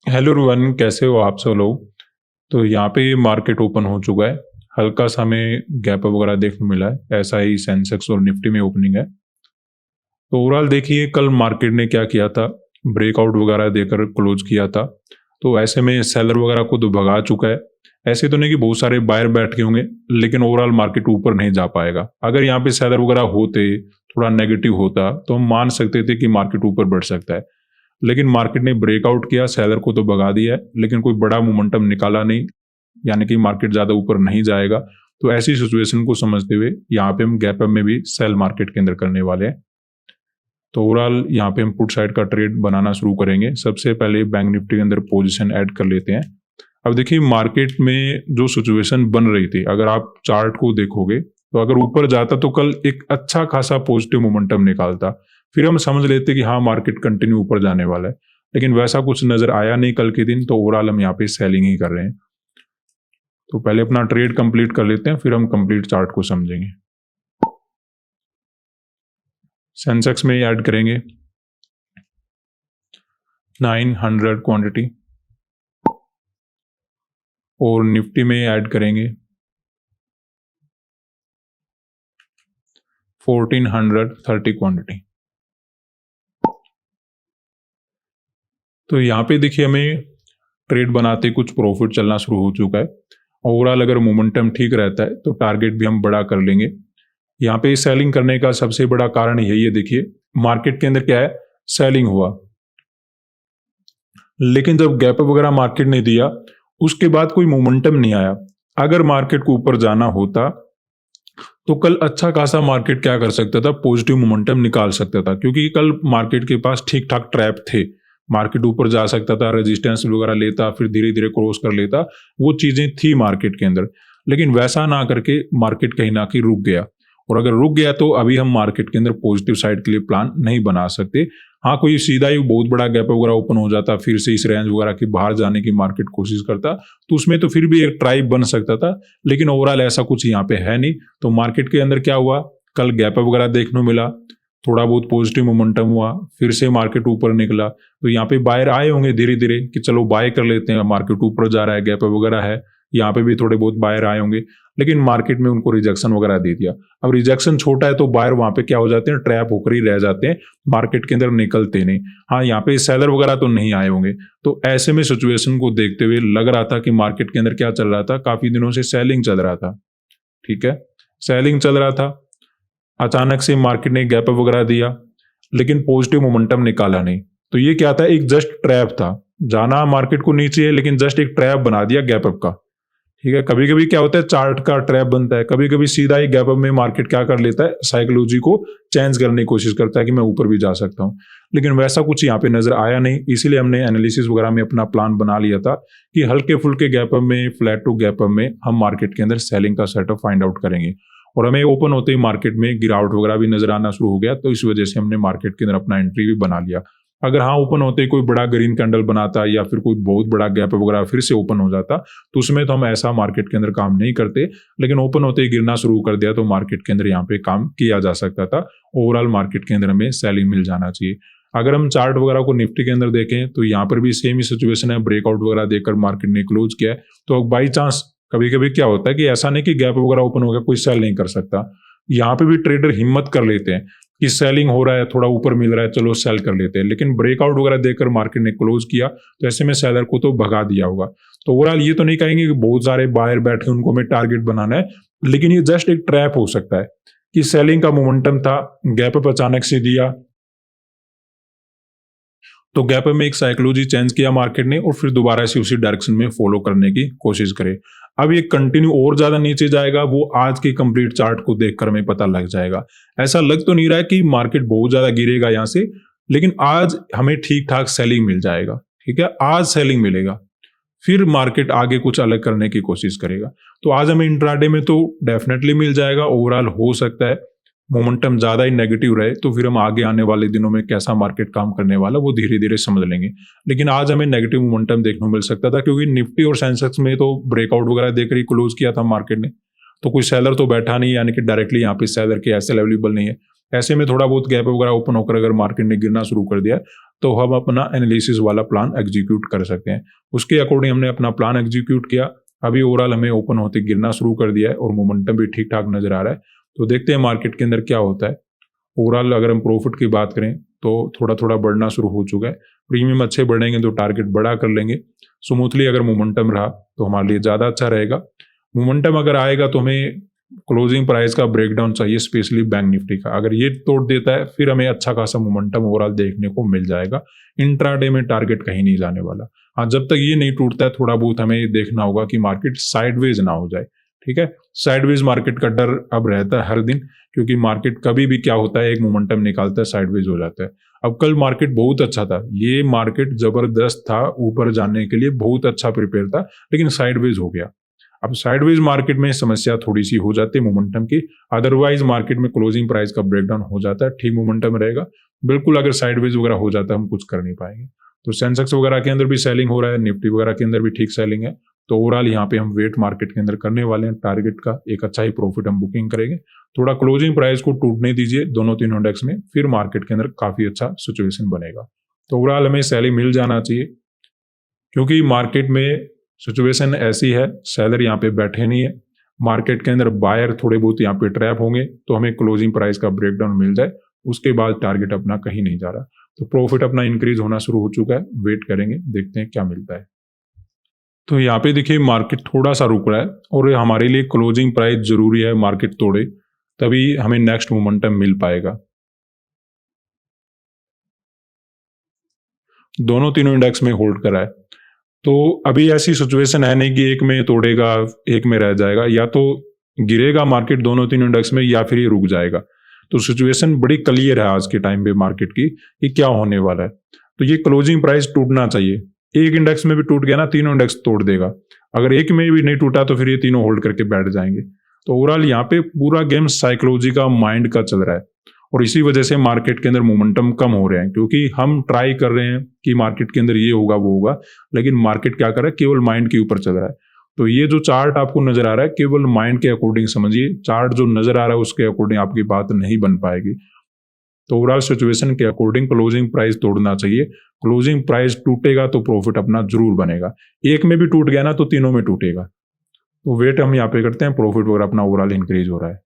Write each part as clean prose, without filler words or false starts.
Hello everyone, कैसे हो आप सब लोग। तो यहाँ पे मार्केट ओपन हो चुका है। हल्का सा हमें गैप अप वगैरह देखने मिला है। ऐसा ही सेंसेक्स और निफ्टी में ओपनिंग है। तो ओवरऑल देखिए, कल मार्केट ने क्या किया था, ब्रेकआउट वगैरह देकर क्लोज किया था। तो ऐसे में सेलर वगैरह को तो भगा चुका है। ऐसे तो नहीं कि बहुत सारे बायर बैठ गए होंगे, लेकिन ओवरऑल मार्केट ऊपर नहीं जा पाएगा। अगर यहाँ पे सेलर वगैरह होते, थोड़ा नेगेटिव होता, तो हम मान सकते थे कि मार्केट ऊपर बढ़ सकता है। लेकिन मार्केट ने ब्रेकआउट किया, सेलर को तो भगा दिया है, लेकिन कोई बड़ा मोमेंटम निकाला नहीं, यानी कि मार्केट ज्यादा ऊपर नहीं जाएगा। तो ऐसी सिचुएशन को समझते हुए यहाँ पे हम गैप अप में भी सेल मार्केट के अंदर करने वाले हैं। तो ओवरऑल यहाँ पे हम पुट साइड का ट्रेड बनाना शुरू करेंगे। सबसे पहले बैंक निफ्टी के अंदर पोजीशन ऐड कर लेते हैं। अब देखिए, मार्केट में जो सिचुएशन बन रही थी, अगर आप चार्ट को देखोगे तो अगर ऊपर जाता तो कल एक अच्छा खासा पॉजिटिव मोमेंटम निकालता, फिर हम समझ लेते कि हाँ मार्केट कंटिन्यू ऊपर जाने वाला है। लेकिन वैसा कुछ नजर आया नहीं कल के दिन। तो ओवरऑल हम यहाँ पे सेलिंग ही कर रहे हैं। तो पहले अपना ट्रेड कंप्लीट कर लेते हैं, फिर हम कंप्लीट चार्ट को समझेंगे। सेंसेक्स में ऐड करेंगे 900 क्वांटिटी और निफ्टी में ऐड करेंगे 1430 क्वांटिटी। तो यहाँ पे देखिए, हमें ट्रेड बनाते कुछ प्रॉफिट चलना शुरू हो चुका है। ओवरऑल अगर मोमेंटम ठीक रहता है तो टारगेट भी हम बड़ा कर लेंगे। यहाँ पे सेलिंग करने का सबसे बड़ा कारण यही है। देखिए, मार्केट के अंदर क्या है, सेलिंग हुआ, लेकिन जब गैप अप वगैरह मार्केट ने दिया, उसके बाद कोई मोमेंटम नहीं आया। अगर मार्केट को ऊपर जाना होता तो कल अच्छा खासा मार्केट क्या कर सकता था, पॉजिटिव मोमेंटम निकाल सकता था, क्योंकि कल मार्केट के पास ठीक ठाक ट्रैप थे। मार्केट ऊपर जा सकता था, रेजिस्टेंस वगैरह लेता, फिर धीरे धीरे क्रॉस कर लेता, वो चीजें थी मार्केट के अंदर। लेकिन वैसा ना करके मार्केट कहीं ना कहीं रुक गया। और अगर रुक गया तो अभी हम मार्केट के अंदर पॉजिटिव साइड के लिए प्लान नहीं बना सकते। हाँ, कोई सीधा ही बहुत बड़ा गैप वगैरह ओपन हो जाता, फिर से इस रेंज वगैरह के बाहर जाने की मार्केट कोशिश करता, तो उसमें तो फिर भी एक ट्राई बन सकता था। लेकिन ओवरऑल ऐसा कुछ यहाँ पे है नहीं। तो मार्केट के अंदर क्या हुआ, कल गैप वगैरह देखने मिला, थोड़ा बहुत पॉजिटिव मोमेंटम हुआ, फिर से मार्केट ऊपर निकला। तो यहाँ पे बायर आए होंगे धीरे धीरे कि चलो बाय कर लेते हैं, मार्केट ऊपर जा रहा है, गैप वगैरह है। यहाँ पे भी थोड़े बहुत बायर आए होंगे, लेकिन मार्केट में उनको रिजेक्शन वगैरह दे दिया। अब रिजेक्शन छोटा है तो बायर वहां पे क्या हो जाते हैं, ट्रैप होकर ही रह जाते हैं, मार्केट के अंदर निकलते नहीं। हाँ, यहाँ पे सेलर वगैरह तो नहीं आए होंगे। तो ऐसे में सिचुएशन को देखते हुए लग रहा था कि मार्केट के अंदर क्या चल रहा था, काफी दिनों से सेलिंग चल रहा था। ठीक है, सेलिंग चल रहा था, अचानक से मार्केट ने गैप वगैरह दिया, लेकिन पॉजिटिव मोमेंटम निकाला नहीं। तो ये क्या था, एक जस्ट ट्रैप था। जाना मार्केट को नीचे है, लेकिन जस्ट एक ट्रैप बना दिया गैप अप का। ठीक है, कभी कभी क्या होता है, चार्ट का ट्रैप बनता है, कभी कभी सीधा ही गैप अप में मार्केट क्या कर लेता है, साइकोलॉजी को चेंज करने की कोशिश करता है कि मैं ऊपर भी जा सकता हूं। लेकिन वैसा कुछ यहाँ पे नजर आया नहीं, इसीलिए हमने एनालिसिस वगैरह में अपना प्लान बना लिया था कि हल्के फुल्के गैप अप में, फ्लैट टू गैप अप में हम मार्केट के अंदर सेलिंग का सेटअप फाइंड आउट करेंगे। और हमें ओपन होते ही मार्केट में गिरावट वगैरह भी नजर आना शुरू हो गया, तो इस वजह से हमने मार्केट के अंदर अपना एंट्री भी बना लिया। अगर हाँ ओपन होते ही कोई बड़ा ग्रीन कैंडल बनाता या फिर कोई बहुत बड़ा गैप वगैरह फिर से ओपन हो जाता, तो उसमें तो हम ऐसा मार्केट के अंदर काम नहीं करते। लेकिन ओपन होते ही गिरना शुरू कर दिया तो मार्केट के अंदर यहाँ पे काम किया जा सकता था। ओवरऑल मार्केट के अंदर हमें सेलिंग मिल जाना चाहिए। अगर हम चार्ट वगैरह को निफ्टी के अंदर देखें तो यहाँ पर भी सेम ही सिचुएशन है, ब्रेकआउट वगैरह देकर मार्केट ने क्लोज किया है। तो बाई चांस कभी कभी क्या होता है कि ऐसा नहीं कि गैप वगैरह ओपन हो गया कोई सेल नहीं कर सकता, यहाँ पे भी ट्रेडर हिम्मत कर लेते हैं कि सेलिंग हो रहा है, थोड़ा ऊपर मिल रहा है, चलो सेल कर लेते हैं। लेकिन ब्रेकआउट वगैरह देकर मार्केट ने क्लोज किया तो ऐसे में सेलर को तो भगा दिया होगा। तो ओवरऑल ये तो नहीं कहेंगे कि बहुत सारे बायर बैठे उनको हमें टारगेट बनाना है, लेकिन ये जस्ट एक ट्रैप हो सकता है कि सेलिंग का मोमेंटम था, गैप अप अचानक से दिया, तो गैप में एक साइकोलॉजी चेंज किया मार्केट ने और फिर दोबारा से उसी डायरेक्शन में फॉलो करने की कोशिश करे। अब ये कंटिन्यू और ज्यादा नीचे जाएगा, वो आज के कंप्लीट चार्ट को देखकर हमें पता लग जाएगा। ऐसा लग तो नहीं रहा है कि मार्केट बहुत ज्यादा गिरेगा यहाँ से, लेकिन आज हमें ठीक ठाक सेलिंग मिल जाएगा। ठीक है, आज सेलिंग मिलेगा, फिर मार्केट आगे कुछ अलग करने की कोशिश करेगा। तो आज हमें इंट्राडे में तो डेफिनेटली मिल जाएगा। ओवरऑल हो सकता है मोमेंटम ज्यादा ही नेगेटिव रहे, तो फिर हम आगे आने वाले दिनों में कैसा मार्केट काम करने वाला वो धीरे धीरे समझ लेंगे। लेकिन आज हमें नेगेटिव मोमेंटम देखने को मिल सकता था, क्योंकि निफ्टी और सेंसेक्स में तो ब्रेकआउट वगैरह देकर ही क्लोज किया था मार्केट ने, तो कोई सेलर तो बैठा नहीं, यानी कि डायरेक्टली यहाँ पे सेलर के ऐसे अवेलेबल नहीं है। ऐसे में थोड़ा बहुत गैप वगैरह ओपन होकर अगर मार्केट ने गिरना शुरू कर दिया तो हम अपना एनालिसिस वाला प्लान एग्जीक्यूट कर सकते हैं। उसके अकॉर्डिंग हमने अपना प्लान एग्जीक्यूट किया। अभी ओवरऑल हमें ओपन होते गिरना शुरू कर दिया है और मोमेंटम भी ठीक ठाक नजर आ रहा है। तो देखते हैं मार्केट के अंदर क्या होता है। ओवरऑल अगर हम प्रॉफिट की बात करें तो थोड़ा थोड़ा बढ़ना शुरू हो चुका है। प्रीमियम अच्छे बढ़ेंगे तो टारगेट बड़ा कर लेंगे। स्मूथली अगर मोमेंटम रहा तो हमारे लिए ज़्यादा अच्छा रहेगा। मोमेंटम अगर आएगा तो हमें क्लोजिंग प्राइस का ब्रेकडाउन चाहिए, स्पेशली बैंक निफ्टी का। अगर ये तोड़ देता है फिर हमें अच्छा खासा मोमेंटम ओवरऑल देखने को मिल जाएगा। इंट्राडे में टारगेट कहीं नहीं जाने वाला। हाँ, जब तक ये नहीं टूटता है थोड़ा बहुत हमें ये देखना होगा कि मार्केट साइडवेज ना हो जाए। ठीक है, साइडवेज मार्केट का डर अब रहता है हर दिन, क्योंकि मार्केट कभी भी क्या होता है एक मोमेंटम निकालता है, साइडवेज हो जाता है। अब कल मार्केट बहुत अच्छा था, ये मार्केट जबरदस्त था, ऊपर जाने के लिए बहुत अच्छा प्रिपेयर था, लेकिन साइडवेज हो गया। अब साइडवेज मार्केट में समस्या थोड़ी सी हो जाती है मोमेंटम की। अदरवाइज मार्केट में क्लोजिंग प्राइस का ब्रेकडाउन हो जाता है, ठीक मोमेंटम रहेगा। बिल्कुल अगर साइडवेज वगैरह हो जाता है हम कुछ कर नहीं पाएंगे। तो सेंसेक्स वगैरह के अंदर भी सेलिंग हो रहा है, निफ्टी वगैरह के अंदर भी ठीक सेलिंग है। तो ओवरऑल यहाँ पे हम वेट मार्केट के अंदर करने वाले हैं, टारगेट का एक अच्छा ही प्रॉफिट हम बुकिंग करेंगे। थोड़ा क्लोजिंग प्राइस को टूटने दीजिए दोनों तीनों इंडेक्स में, फिर मार्केट के अंदर काफी अच्छा सिचुएशन बनेगा। तो ओवरऑल हमें सेलिंग मिल जाना चाहिए, क्योंकि मार्केट में सिचुएशन ऐसी है, सेलर यहाँ पे बैठे नहीं है। मार्केट के अंदर बायर थोड़े बहुत यहाँ पे ट्रैप होंगे, तो हमें क्लोजिंग प्राइस का ब्रेकडाउन मिल जाए, उसके बाद टारगेट अपना कहीं नहीं जा रहा। तो प्रॉफिट अपना इंक्रीज होना शुरू हो चुका है, वेट करेंगे, देखते हैं क्या मिलता है। तो यहाँ पे देखिए मार्केट थोड़ा सा रुक रहा है और हमारे लिए क्लोजिंग प्राइस जरूरी है, मार्केट तोड़े तभी हमें नेक्स्ट मोमेंटम मिल पाएगा। दोनों तीनों इंडेक्स में होल्ड करा है, तो अभी ऐसी सिचुएशन है नहीं कि एक में तोड़ेगा एक में रह जाएगा, या तो गिरेगा मार्केट दोनों तीनों इंडेक्स में या फिर ये रुक जाएगा। तो सिचुएशन बड़ी क्लियर है आज के टाइम पे मार्केट की कि क्या होने वाला है। तो ये क्लोजिंग प्राइस टूटना चाहिए। एक इंडेक्स में भी टूट गया ना, तीनों इंडेक्स तोड़ देगा। अगर एक में भी नहीं टूटा तो फिर ये तीनों होल्ड करके बैठ जाएंगे। तो ओवरऑल यहाँ पे पूरा गेम साइकोलॉजी का, माइंड का चल रहा है, और इसी वजह से मार्केट के अंदर मोमेंटम कम हो रहे हैं, क्योंकि हम ट्राई कर रहे हैं कि मार्केट के अंदर ये होगा वो होगा, लेकिन मार्केट क्या कर रहा है, केवल माइंड के ऊपर चल रहा है। तो ये जो चार्ट आपको नजर आ रहा है केवल माइंड के अकॉर्डिंग समझिए, चार्ट जो नजर आ रहा है उसके अकॉर्डिंग आपकी बात नहीं बन पाएगी। तो ओवरऑल सिचुएशन के अकॉर्डिंग क्लोजिंग प्राइस तोड़ना चाहिए। क्लोजिंग प्राइस टूटेगा तो प्रॉफिट अपना जरूर बनेगा। एक में भी टूट गया ना तो तीनों में टूटेगा। तो वेट हम यहाँ पे करते हैं, प्रॉफिट वगैरह अपना ओवरऑल इंक्रीज हो रहा है।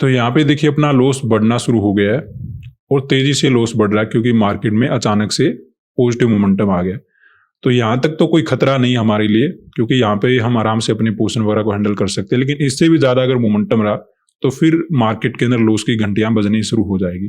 तो यहाँ पे देखिए अपना लॉस बढ़ना शुरू हो गया है, और तेजी से लॉस बढ़ रहा है, क्योंकि मार्केट में अचानक से पॉजिटिव मोमेंटम आ गया। तो यहाँ तक तो कोई खतरा नहीं हमारे लिए, क्योंकि यहाँ पे हम आराम से अपनी पोजीशन वगैरह को हैंडल कर सकते हैं। लेकिन इससे भी ज्यादा अगर मोमेंटम रहा तो फिर मार्केट के अंदर लॉस की घंटियां बजनी शुरू हो जाएगी।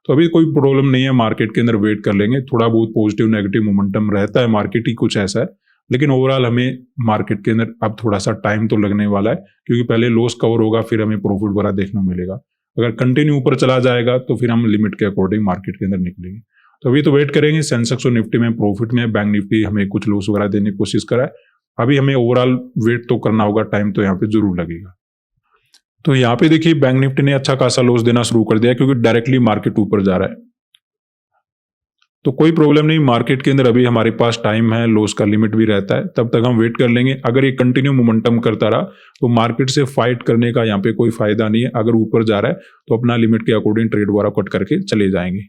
तो अभी कोई प्रॉब्लम नहीं है, मार्केट के अंदर वेट कर लेंगे। थोड़ा बहुत पॉजिटिव नेगेटिव मोमेंटम रहता है, मार्केट ही कुछ ऐसा है, लेकिन ओवरऑल हमें मार्केट के अंदर अब थोड़ा सा टाइम तो लगने वाला है, क्योंकि पहले लॉस कवर होगा फिर हमें प्रॉफिट वगैरह देखने को मिलेगा। अगर कंटिन्यू ऊपर चला जाएगा तो फिर हम लिमिट के अकॉर्डिंग मार्केट के अंदर निकलेंगे। तो अभी तो वेट करेंगे। सेंसेक्स और निफ्टी में प्रॉफिट में, बैंक निफ्टी हमें कुछ लॉस वगैरह देने की कोशिश करा है। अभी हमें ओवरऑल वेट तो करना होगा, टाइम तो यहाँ पे जरूर लगेगा। तो यहाँ पे देखिए बैंक निफ्टी ने अच्छा खासा लॉस देना शुरू कर दिया, क्योंकि डायरेक्टली मार्केट ऊपर जा रहा है। तो कोई प्रॉब्लम नहीं, मार्केट के अंदर अभी हमारे पास टाइम है, लॉस का लिमिट भी रहता है, तब तक हम वेट कर लेंगे। अगर ये कंटिन्यू मोमेंटम करता रहा तो मार्केट से फाइट करने का यहाँ पे कोई फायदा नहीं है। अगर ऊपर जा रहा है तो अपना लिमिट के अकॉर्डिंग ट्रेड वगैरह कट करके चले जाएंगे।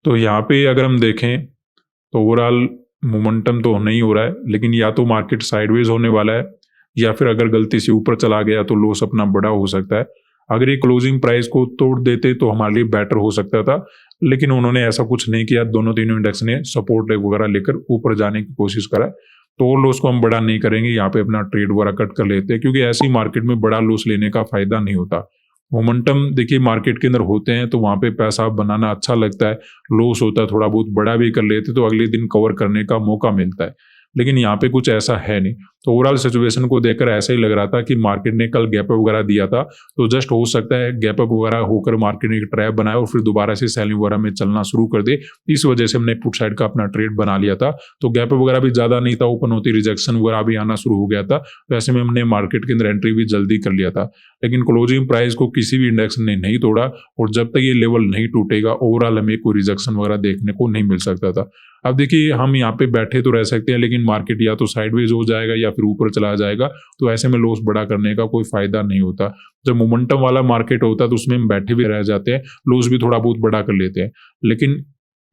तो यहाँ पे अगर हम देखें तो ओवरऑल मोमेंटम तो नहीं हो रहा है, लेकिन या तो मार्केट साइडवेज होने वाला है, या फिर अगर गलती से ऊपर चला गया तो लॉस अपना बड़ा हो सकता है। अगर ये क्लोजिंग प्राइस को तोड़ देते तो हमारे लिए बेटर हो सकता था, लेकिन उन्होंने ऐसा कुछ नहीं किया। दोनों तीनों इंडेक्स ने सपोर्ट वगैरह लेकर ऊपर जाने की कोशिश करा, तो लॉस को हम बड़ा नहीं करेंगे, यहाँ पे अपना ट्रेड वगैरह कट कर लेते हैं, क्योंकि ऐसी मार्केट में बड़ा लॉस लेने का फायदा नहीं होता। मोमेंटम देखिए मार्केट के अंदर होते हैं तो वहां पे पैसा बनाना अच्छा लगता है, लॉस होता है थोड़ा बहुत बड़ा भी कर लेते तो अगले दिन कवर करने का मौका मिलता है, लेकिन यहाँ पे कुछ ऐसा है नहीं। तो ओवरऑल सिचुएशन को देखकर ऐसा ही लग रहा था कि मार्केट ने कल गैप अप वगैरह दिया था, तो जस्ट हो सकता है गैप अप वगैरह होकर मार्केट ने एक ट्रैप बनाया और फिर दोबारा से सेलिंग वगैरह में चलना शुरू कर दे। इस वजह से हमने पुट साइड का अपना ट्रेड बना लिया था। तो गैप अप वगैरह भी ज्यादा नहीं था, ओपन होती रिजेक्शन वगैरह भी आना शुरू हो गया था, तो ऐसे में हमने मार्केट के अंदर एंट्री भी जल्दी कर लिया था। लेकिन क्लोजिंग प्राइस को किसी भी इंडेक्स ने नहीं तोड़ा, और जब तक ये लेवल नहीं टूटेगा ओवरऑल हमें कोई रिजेक्शन वगैरह देखने को नहीं मिल सकता था। अब देखिए हम यहाँ पे बैठे तो रह सकते हैं, लेकिन मार्केट या तो साइडवेज हो जाएगा या फिर ऊपर चला जाएगा, तो ऐसे में लॉस बड़ा करने का कोई फायदा नहीं होता। जब मोमेंटम वाला मार्केट होता है तो उसमें हम बैठे भी रह जाते हैं, लॉस भी थोड़ा बहुत बड़ा कर लेते हैं। लेकिन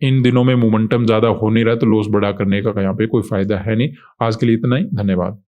इन दिनों में मोमेंटम ज्यादा हो नहीं रहा है, तो लॉस बड़ा करने का यहाँ पे कोई फायदा है नहीं। आज के लिए इतना ही, धन्यवाद।